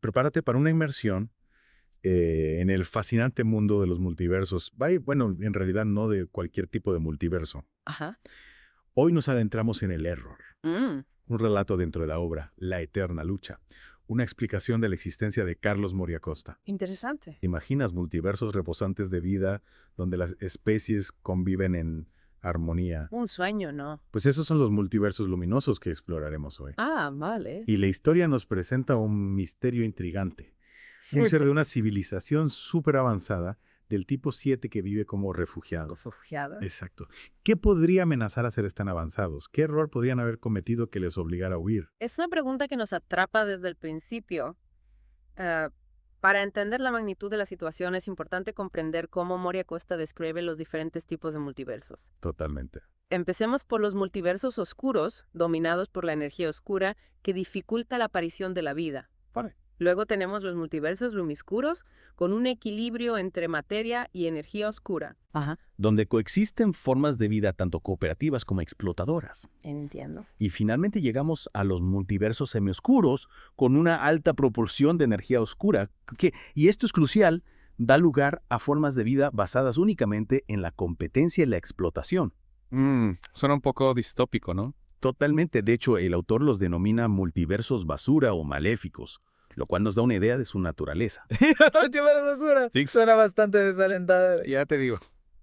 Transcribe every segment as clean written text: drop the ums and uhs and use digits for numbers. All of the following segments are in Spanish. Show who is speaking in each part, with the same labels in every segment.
Speaker 1: Prepárate para una inmersión en el fascinante mundo de los multiversos. Bueno, en realidad no de cualquier tipo de multiverso.
Speaker 2: Ajá.
Speaker 1: Hoy nos adentramos en el error,
Speaker 2: Mm,
Speaker 1: un relato dentro de la obra La Eterna Lucha, una explicación de la existencia de Carlos Moria Costa.
Speaker 2: interesante.
Speaker 1: ¿Imaginas multiversos reposantes de vida donde las especies conviven en armonía?
Speaker 2: Un sueño, ¿no?
Speaker 1: Pues esos son los multiversos luminosos que exploraremos hoy.
Speaker 2: Ah, vale.
Speaker 1: Y la historia nos presenta un misterio intrigante. Un ser de una civilización súper avanzada del tipo 7 que vive como refugiado.
Speaker 2: Refugiado.
Speaker 1: Exacto. ¿Qué podría amenazar a seres tan avanzados? ¿Qué error podrían haber cometido que les obligara a huir?
Speaker 2: Es una pregunta que nos atrapa desde el principio. Ah, para entender la magnitud de la situación es importante comprender cómo Moria Costa describe los diferentes tipos de multiversos.
Speaker 1: Totalmente.
Speaker 2: Empecemos por los multiversos oscuros, dominados por la energía oscura, que dificulta la aparición de la vida.
Speaker 1: Vale.
Speaker 2: Luego tenemos los multiversos lumiscuros, con un equilibrio entre materia y energía oscura. Ajá,
Speaker 3: Donde coexisten formas de vida tanto cooperativas como explotadoras.
Speaker 2: entiendo.
Speaker 3: Y finalmente llegamos a los multiversos semioscuros con una alta proporción de energía oscura, y esto es crucial, da lugar a formas de vida basadas únicamente en la competencia y la explotación.
Speaker 4: Suena un poco distópico, ¿no?
Speaker 3: Totalmente, de hecho, el autor los denomina multiversos basura o maléficos, lo cual nos da una idea de su naturaleza.
Speaker 4: Sí. Suena bastante desalentador. Ya te digo.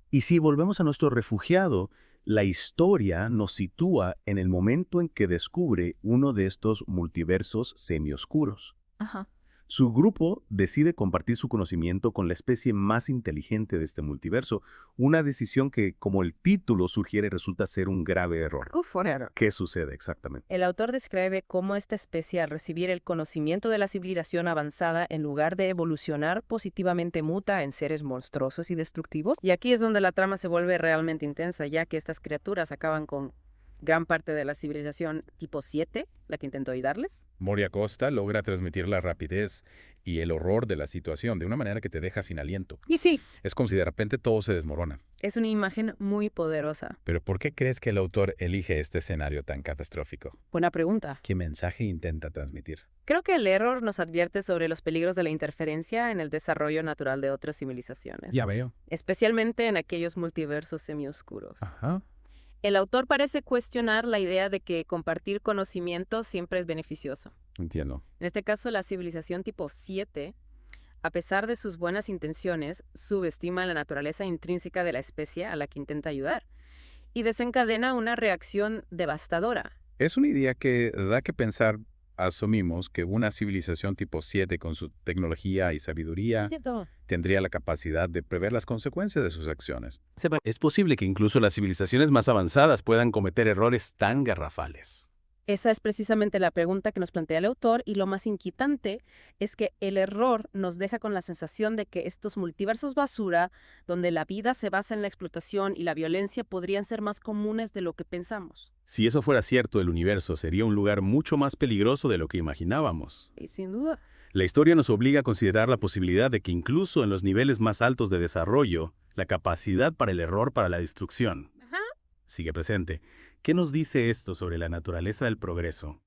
Speaker 3: Y si volvemos a nuestro refugiado, la historia nos sitúa en el momento en que descubre uno de estos multiversos semioscuros.
Speaker 2: Ajá.
Speaker 3: Su grupo decide compartir su conocimiento con la especie más inteligente de este multiverso, una decisión que, como el título sugiere, resulta ser un grave error.
Speaker 2: Raro.
Speaker 3: ¿Qué sucede exactamente?
Speaker 2: El autor describe cómo esta especie, al recibir el conocimiento de la civilización avanzada, en lugar de evolucionar positivamente, muta en seres monstruosos y destructivos. Y aquí es donde la trama se vuelve realmente intensa, ya que estas criaturas acaban con gran parte de la civilización tipo 7, la que intentó ayudarles.
Speaker 1: Moria Costa logra transmitir la rapidez y el horror de la situación de una manera que te deja sin aliento.
Speaker 2: Y sí,
Speaker 1: Es como si de repente todo se desmorona.
Speaker 2: es una imagen muy poderosa.
Speaker 1: Pero ¿por qué crees que el autor elige este escenario tan catastrófico?
Speaker 2: Buena pregunta.
Speaker 1: ¿Qué mensaje intenta transmitir?
Speaker 2: Creo que el error nos advierte sobre los peligros de la interferencia en el desarrollo natural de otras civilizaciones,
Speaker 1: Ya veo.
Speaker 2: especialmente en aquellos multiversos semioscuros.
Speaker 1: Ajá.
Speaker 2: El autor parece cuestionar la idea de que compartir conocimiento siempre es beneficioso.
Speaker 1: Entiendo.
Speaker 2: En este caso, la civilización tipo 7, a pesar de sus buenas intenciones, subestima la naturaleza intrínseca de la especie a la que intenta ayudar y desencadena una reacción devastadora.
Speaker 1: Es una idea que da que pensar. Asumimos que una civilización tipo 7 con su tecnología y sabiduría tendría la capacidad de prever las consecuencias de sus acciones.
Speaker 3: Es posible que incluso las civilizaciones más avanzadas puedan cometer errores tan garrafales.
Speaker 2: Esa es precisamente la pregunta que nos plantea el autor, y lo más inquietante es que el error nos deja con la sensación de que estos multiversos basura, donde la vida se basa en la explotación y la violencia, podrían ser más comunes de lo que pensamos.
Speaker 3: Si eso fuera cierto, el universo sería un lugar mucho más peligroso de lo que imaginábamos.
Speaker 2: Y sin duda,
Speaker 3: La historia nos obliga a considerar la posibilidad de que incluso en los niveles más altos de desarrollo, la capacidad para el error, para la destrucción, sigue presente. ¿Qué nos dice esto sobre la naturaleza del progreso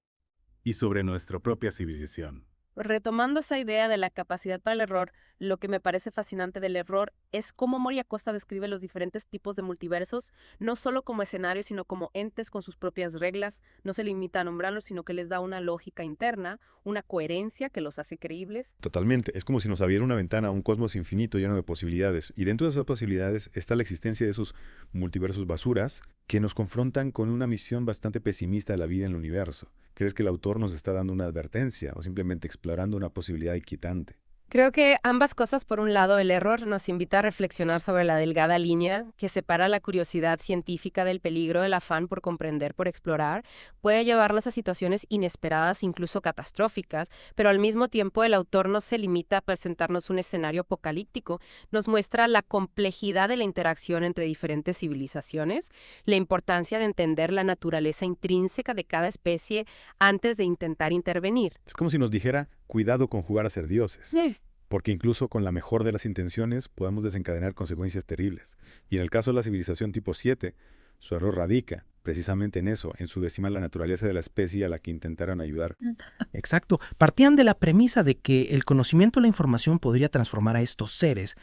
Speaker 3: y sobre nuestra propia civilización?
Speaker 2: retomando esa idea de la capacidad para el error, lo que me parece fascinante del error es cómo Moria Costa describe los diferentes tipos de multiversos, no solo como escenarios, sino como entes con sus propias reglas. No se limita a nombrarlos, sino que les da una lógica interna, una coherencia que los hace creíbles.
Speaker 5: Totalmente. Es como si nos abriera una ventana a un cosmos infinito lleno de posibilidades. Y dentro de esas posibilidades está la existencia de esos multiversos basuras que nos confrontan con una misión bastante pesimista de la vida en el universo. ¿Crees que el autor nos está dando una advertencia o simplemente explorando una posibilidad inquietante?
Speaker 2: Creo que ambas cosas. Por un lado, el error nos invita a reflexionar sobre la delgada línea que separa la curiosidad científica del peligro. El afán por comprender, por explorar, puede llevarnos a situaciones inesperadas, incluso catastróficas, pero al mismo tiempo el autor no se limita a presentarnos un escenario apocalíptico, nos muestra la complejidad de la interacción entre diferentes civilizaciones, la importancia de entender la naturaleza intrínseca de cada especie antes de intentar intervenir.
Speaker 5: Es como si nos dijera, cuidado con jugar a ser dioses. Porque incluso con la mejor de las intenciones podemos desencadenar consecuencias terribles. Y en el caso de la civilización tipo 7, su error radica precisamente en eso, en subestimar la naturaleza de la especie a la que intentaron ayudar.
Speaker 6: Exacto. Partían de la premisa de que el conocimiento o la información podría transformar a estos seres,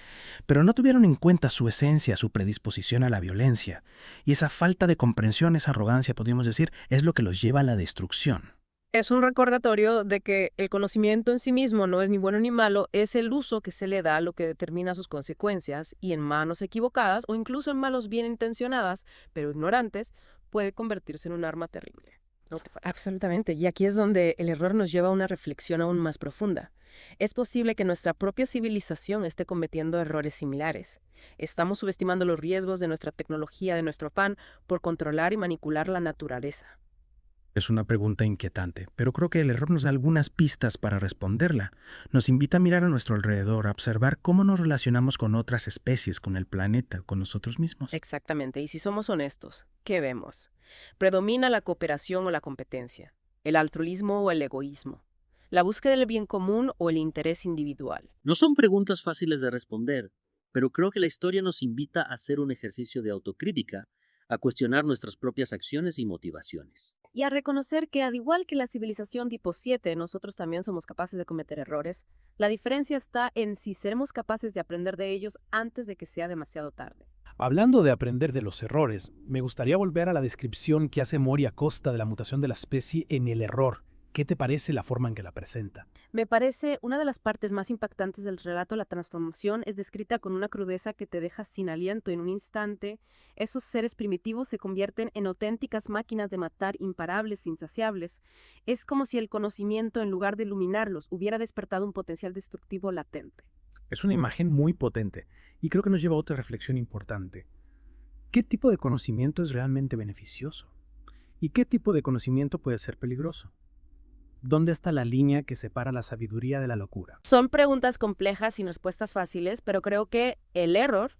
Speaker 6: pero no tuvieron en cuenta su esencia, su predisposición a la violencia. Y esa falta de comprensión, esa arrogancia, podríamos decir, es lo que los lleva a la destrucción.
Speaker 2: Es un recordatorio de que el conocimiento en sí mismo no es ni bueno ni malo, es el uso que se le da lo que determina sus consecuencias, y en manos equivocadas o incluso en manos bien intencionadas, pero ignorantes, puede convertirse en un arma terrible. ¿No te parece? Absolutamente, y aquí es donde el error nos lleva a una reflexión aún más profunda. Es posible que nuestra propia civilización esté cometiendo errores similares. Estamos subestimando los riesgos de nuestra tecnología, de nuestro afán por controlar y manipular la naturaleza.
Speaker 6: Es una pregunta inquietante, pero creo que el error nos da algunas pistas para responderla. Nos invita a mirar a nuestro alrededor, a observar cómo nos relacionamos con otras especies, con el planeta, con nosotros mismos.
Speaker 2: Exactamente, y si somos honestos, ¿qué vemos? ¿Predomina la cooperación o la competencia? ¿El altruismo o el egoísmo? ¿La búsqueda del bien común o el interés individual?
Speaker 7: No son preguntas fáciles de responder, pero creo que la historia nos invita a hacer un ejercicio de autocrítica, a cuestionar nuestras propias acciones y motivaciones.
Speaker 2: Y a reconocer que, al igual que la civilización tipo 7, nosotros también somos capaces de cometer errores. La diferencia está en si seremos capaces de aprender de ellos antes de que sea demasiado tarde.
Speaker 8: Hablando de aprender de los errores, me gustaría volver a la descripción que hace Mori Acosta de la mutación de la especie en El error. ¿Qué te parece la forma en que la presenta?
Speaker 2: Me parece una de las partes más impactantes del relato. La transformación es descrita con una crudeza que te deja sin aliento en un instante. Esos seres primitivos se convierten en auténticas máquinas de matar imparables, insaciables. Es como si el conocimiento, en lugar de iluminarlos, hubiera despertado un potencial destructivo latente.
Speaker 8: Es una imagen muy potente y creo que nos lleva a otra reflexión importante. ¿Qué tipo de conocimiento es realmente beneficioso? ¿Y qué tipo de conocimiento puede ser peligroso? ¿Dónde está la línea que separa la sabiduría de la locura?
Speaker 2: Son preguntas complejas sin respuestas fáciles, pero creo que el error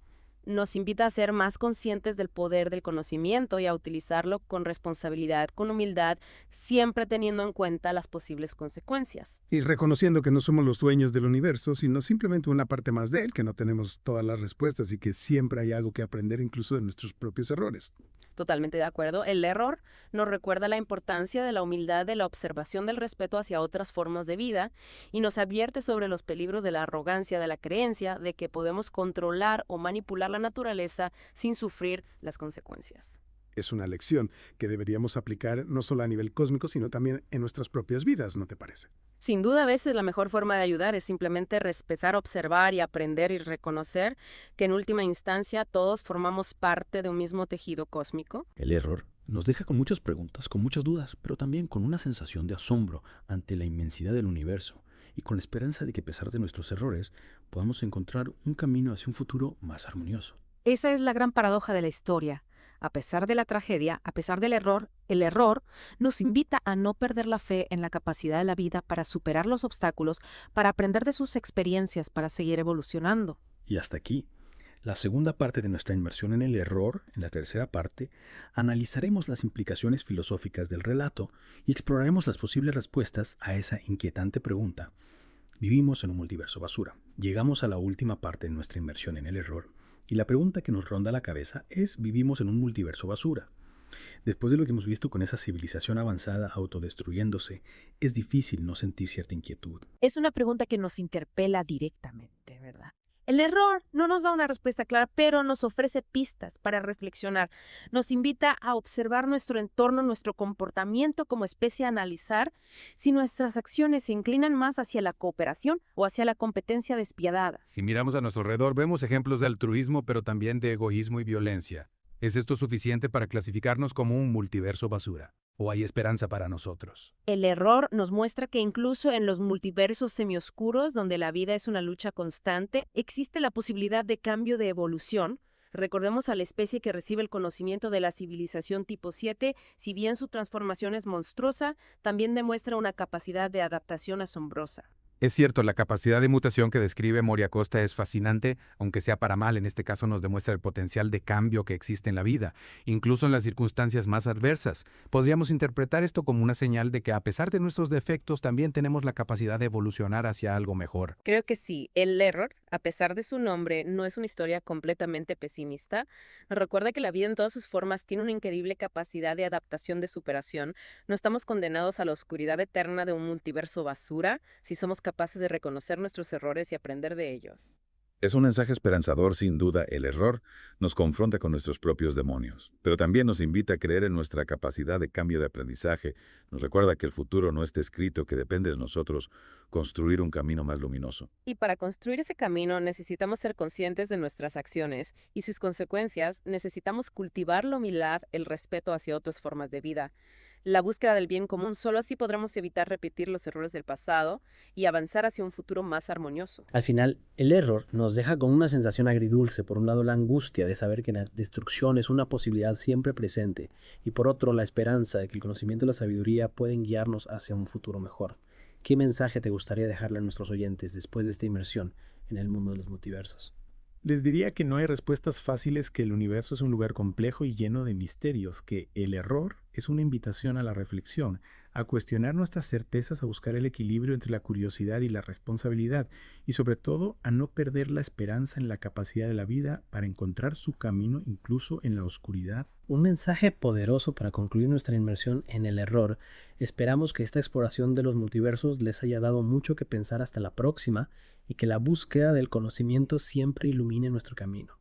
Speaker 2: nos invita a ser más conscientes del poder del conocimiento y a utilizarlo con responsabilidad, con humildad, siempre teniendo en cuenta las posibles consecuencias.
Speaker 9: Y reconociendo que no somos los dueños del universo, sino simplemente una parte más de él, que no tenemos todas las respuestas y que siempre hay algo que aprender incluso de nuestros propios errores.
Speaker 2: Totalmente de acuerdo. El error nos recuerda la importancia de la humildad, de la observación, del respeto hacia otras formas de vida, y nos advierte sobre los peligros de la arrogancia, de la creencia de que podemos controlar o manipular la naturaleza sin sufrir las consecuencias.
Speaker 9: Es una lección que deberíamos aplicar no solo a nivel cósmico, sino también en nuestras propias vidas, ¿no te parece?
Speaker 2: Sin duda, a veces la mejor forma de ayudar es simplemente respetar, observar y aprender y reconocer que en última instancia todos formamos parte de un mismo tejido cósmico.
Speaker 3: El error nos deja con muchas preguntas, con muchas dudas, pero también con una sensación de asombro ante la inmensidad del universo y con la esperanza de que a pesar de nuestros errores podamos encontrar un camino hacia un futuro más armonioso.
Speaker 10: Esa es la gran paradoja de la historia. A pesar de la tragedia, a pesar del error, el error nos invita a no perder la fe en la capacidad de la vida para superar los obstáculos, para aprender de sus experiencias, para seguir evolucionando.
Speaker 3: Y hasta aquí, la segunda parte de nuestra inmersión en el error. En la tercera parte, analizaremos las implicaciones filosóficas del relato y exploraremos las posibles respuestas a esa inquietante pregunta. Vivimos en un multiverso basura. Llegamos a la última parte de nuestra inmersión en el error. Y la pregunta que nos ronda la cabeza es, ¿vivimos en un multiverso basura? Después de lo que hemos visto con esa civilización avanzada autodestruyéndose, es difícil no sentir cierta inquietud.
Speaker 10: Es una pregunta que nos interpela directamente, ¿verdad? El error no nos da una respuesta clara, pero nos ofrece pistas para reflexionar. Nos invita a observar nuestro entorno, nuestro comportamiento como especie, a analizar si nuestras acciones se inclinan más hacia la cooperación o hacia la competencia despiadada.
Speaker 1: Si miramos a nuestro alrededor, vemos ejemplos de altruismo, pero también de egoísmo y violencia. ¿Es esto suficiente para clasificarnos como un multiverso basura? ¿O hay esperanza para nosotros?
Speaker 10: El error nos muestra que incluso en los multiversos semioscuros, donde la vida es una lucha constante, existe la posibilidad de cambio, de evolución. Recordemos a la especie que recibe el conocimiento de la civilización tipo 7, si bien su transformación es monstruosa, también demuestra una capacidad de adaptación asombrosa.
Speaker 1: Es cierto, la capacidad de mutación que describe Mori Acosta es fascinante, aunque sea para mal. En este caso nos demuestra el potencial de cambio que existe en la vida, incluso en las circunstancias más adversas. Podríamos interpretar esto como una señal de que a pesar de nuestros defectos también tenemos la capacidad de evolucionar hacia algo mejor.
Speaker 2: Creo que sí, el error
Speaker 10: A pesar de su nombre, no es una historia completamente pesimista. Nos recuerda que la vida en todas sus formas tiene una increíble capacidad de adaptación, de superación. No estamos condenados a la oscuridad eterna de un multiverso basura si somos capaces de reconocer nuestros errores y aprender de ellos.
Speaker 11: Es un mensaje esperanzador, sin duda. El error nos confronta con nuestros propios demonios, pero también nos invita a creer en nuestra capacidad de cambio de aprendizaje. Nos recuerda que el futuro no está escrito, que depende de nosotros construir un camino más luminoso.
Speaker 10: Y para construir ese camino necesitamos ser conscientes de nuestras acciones y sus consecuencias. Necesitamos cultivar la humildad, el respeto hacia otras formas de vida, la búsqueda del bien común. Solo así podremos evitar repetir los errores del pasado y avanzar hacia un futuro más armonioso.
Speaker 6: Al final, el error nos deja con una sensación agridulce. Por un lado, la angustia de saber que la destrucción es una posibilidad siempre presente, y por otro, la esperanza de que el conocimiento y la sabiduría pueden guiarnos hacia un futuro mejor. ¿Qué mensaje te gustaría dejarle a nuestros oyentes después de esta inmersión en el mundo de los multiversos?
Speaker 8: Les diría que no hay respuestas fáciles, que el universo es un lugar complejo y lleno de misterios, que el error es una invitación a la reflexión, a cuestionar nuestras certezas, a buscar el equilibrio entre la curiosidad y la responsabilidad, y sobre todo a no perder la esperanza en la capacidad de la vida para encontrar su camino incluso en la oscuridad.
Speaker 6: Un mensaje poderoso para concluir nuestra inmersión en el error. Esperamos que esta exploración de los multiversos les haya dado mucho que pensar. Hasta la próxima, y que la búsqueda del conocimiento siempre ilumine nuestro camino.